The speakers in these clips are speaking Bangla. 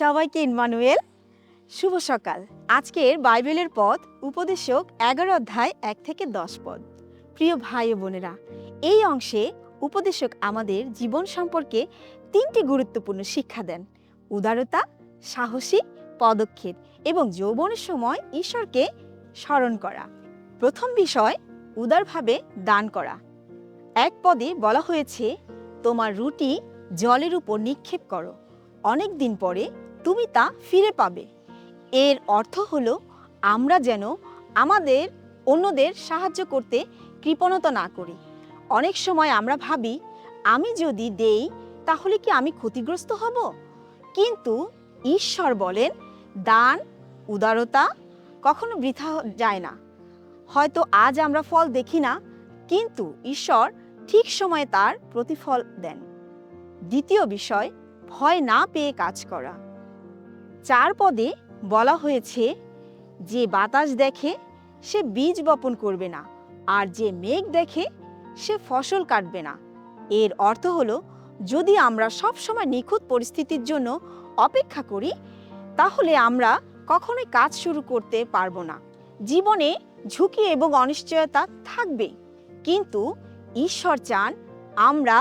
সবাইকে ইম্মানুয়েল শুভ সকাল। আজকের বাইবেলের পথ উপদেশক 11 অধ্যায় 1 থেকে 10 পদ। প্রিয় ভাই ও বোনেরা, এই অংশে উপদেশক আমাদের জীবন সম্পর্কে 3টি গুরুত্বপূর্ণ শিক্ষা দেন: উদারতা, সাহসী পদক্ষেপ এবং যৌবনের সময় ঈশ্বরকে স্মরণ করা। প্রথম বিষয়, উদারভাবে দান করা। 1 পদে বলা হয়েছে, তোমার রুটি জলের উপর নিক্ষেপ করো, অনেক দিন পরে তুমি তা ফিরে পাবে। এর অর্থ হলো আমরা যেন আমাদের অন্যদের সাহায্য করতে কৃপণতা না করি। অনেক সময় আমরা ভাবি, আমি যদি দেই তাহলে কি আমি ক্ষতিগ্রস্ত হব? কিন্তু ঈশ্বর বলেন, দান, উদারতা কখনো বৃথা যায় না। হয়তো আজ আমরা ফল দেখি না, কিন্তু ঈশ্বর ঠিক সময়ে তার প্রতিফল দেন। দ্বিতীয় বিষয়, ভয় না পেয়ে কাজ করা। 4 পদে বলা হয়েছে, যে বাতাস দেখে সে বীজ বপন করবে না, আর যে মেঘ দেখে সে ফসল কাটবে না। এর অর্থ হলো, যদি আমরা সব সময় নিখুঁত পরিস্থিতির জন্য অপেক্ষা করি, তাহলে আমরা কখনোই কাজ শুরু করতে পারবো না। জীবনে ঝুঁকি এবং অনিশ্চয়তা থাকবে, কিন্তু ঈশ্বর চান আমরা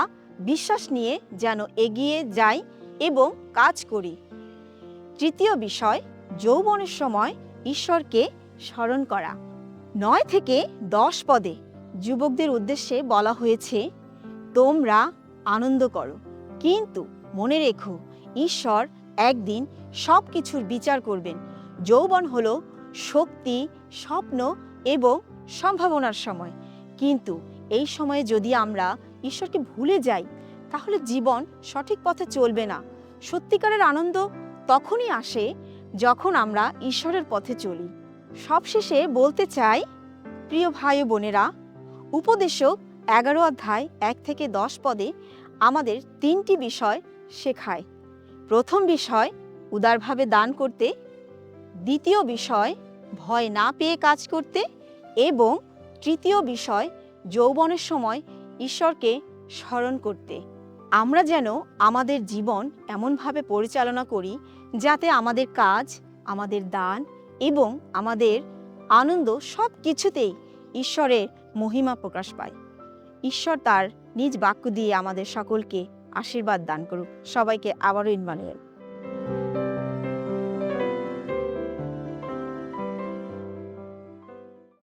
বিশ্বাস নিয়ে যেন এগিয়ে যাই এবং কাজ করি। তৃতীয় বিষয়, যৌবনের সময় ঈশ্বরকে স্মরণ করা। 9 থেকে 10 পদে যুবকদের উদ্দেশ্যে বলা হয়েছে, তোমরা আনন্দ করো, কিন্তু মনে রেখো ঈশ্বর একদিন সব কিছুর বিচার করবেন। যৌবন হলো শক্তি, স্বপ্ন এবং সম্ভাবনার সময়, কিন্তু এই সময়ে যদি আমরা ঈশ্বরকে ভুলে যাই, তাহলে জীবন সঠিক পথে চলবে না। সত্যিকারের আনন্দ তখনই আসে যখন আমরা ঈশ্বরের পথে চলি। সবশেষে বলতে চাই, প্রিয় ভাই ও বোনেরা, উপদেশক 11 অধ্যায় 1 থেকে 10 পদে আমাদের 3টি বিষয় শেখায়। প্রথম বিষয়, উদারভাবে দান করতে। দ্বিতীয় বিষয়, ভয় না পেয়ে কাজ করতে। এবং তৃতীয় বিষয়, যৌবনের সময় ঈশ্বরকে স্মরণ করতে। আমরা যেন আমাদের জীবন এমনভাবে পরিচালনা করি যাতে আমাদের কাজ, আমাদের দান এবং আমাদের আনন্দ সব কিছুতেই ঈশ্বরের মহিমা প্রকাশ পায়। ঈশ্বর তার নিজ বাক্য দিয়ে আমাদের সকলকে আশীর্বাদ দান করুক। সবাইকে আবারও ইম্মানুয়েল।